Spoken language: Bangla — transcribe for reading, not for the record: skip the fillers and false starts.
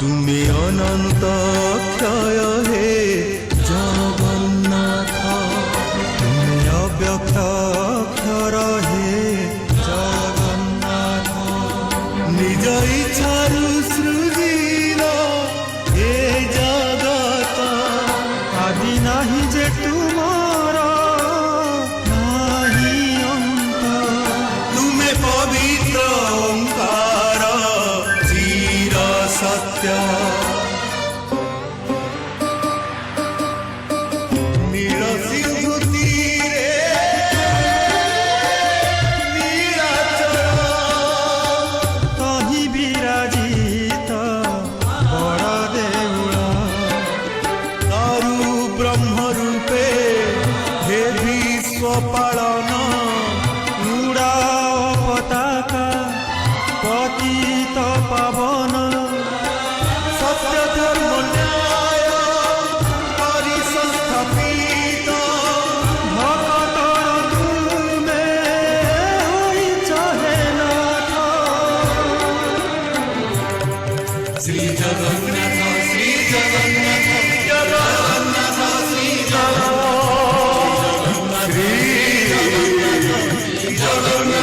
তুমি অনন্ত ক্ষয় হে জগন্নাথ, তুমি অব্যক্ত অক্ষর হে জগন্নাথ। নিজ ইচ্ছারু সৃজিল এ জগত, আদি নাহি যে তুমর নাহি অন্ত। তুমে পবিত্র ওঙ্কার চির সত্য, নীল সিন্ধু তীরে নীলাচল, তহি বিরাজিত বড় দেউଳ। তরু ব্রহ্মরূপে হে বিশ্ব পাଳନ, উড়াও পতাকা পতিত পাবন। সত্য ধর্ম ন্যায় পরিসংস্থাপিত, ভক্তর তুমে হইছ হে নাথ। শ্রী জগন্নাথ শ্রী জগন্নাথ জগন্নাথ শ্রী জগন্নাথ শ্রী জগন্নাথ।